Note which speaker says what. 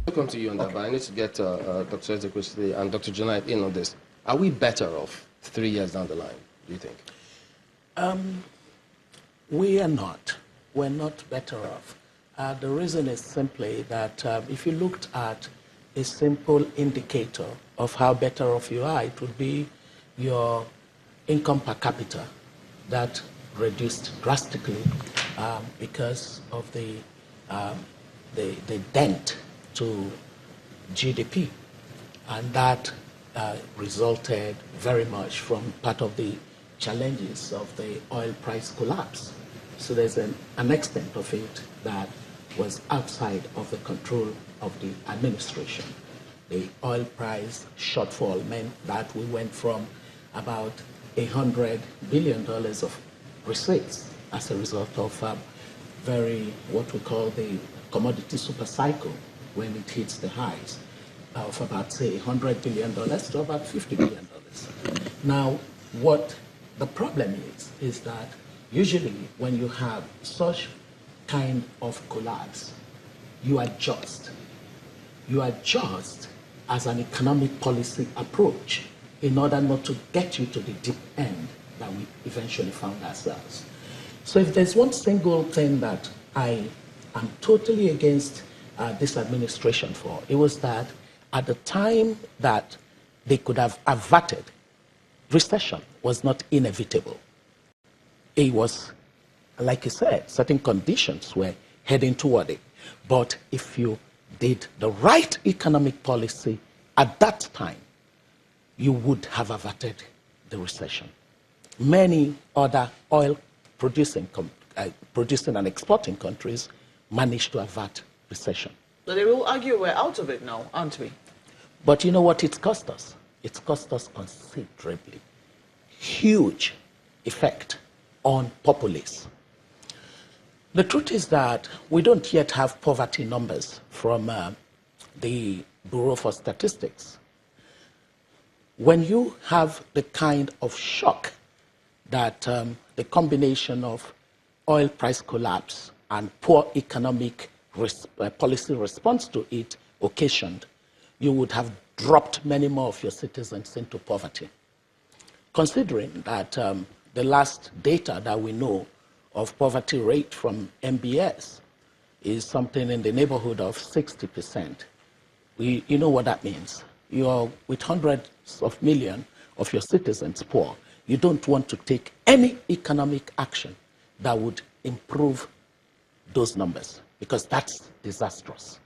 Speaker 1: I'll come to you on that, but I need to get Dr. Ezekwesili and Dr. Junaid in on this. Are we better off 3 years down the line, do you think?
Speaker 2: We are not. We're not better off. The reason is simply that if you looked at a simple indicator of how better off you are, it would be your income per capita that reduced drastically because of the dent to GDP. And that resulted very much from part of the challenges of the oil price collapse. So there's an extent of it that was outside of the control of the administration. The oil price shortfall meant that we went from about $100 billion of receipts as a result of what we call the commodity super cycle when it hits the highs of about, say, $100 billion to about $50 billion. Now, what the problem is that usually when you have such kind of collapse, you adjust. You adjust as an economic policy approach in order not to get you to the deep end that we eventually found ourselves. So if there's one single thing that I am totally against this administration for, it was that at the time that they could have averted, recession was not inevitable. It was, like you said, certain conditions were heading toward it. But if you did the right economic policy at that time, you would have averted the recession. Many other oil producing and exporting countries managed to avert recession.
Speaker 3: So they will argue we're out of it now, aren't we?
Speaker 2: But you know what it's cost us? It's cost us considerably. Huge effect on populace. The truth is that we don't yet have poverty numbers from the Bureau for Statistics. When you have the kind of shock that the combination of oil price collapse and poor economic policy response to it occasioned, you would have dropped many more of your citizens into poverty. Considering that the last data that we know of poverty rate from MBS is something in the neighborhood of 60%. You know what that means. You're with hundreds of millions of your citizens poor. You don't want to take any economic action that would improve those numbers because that's disastrous.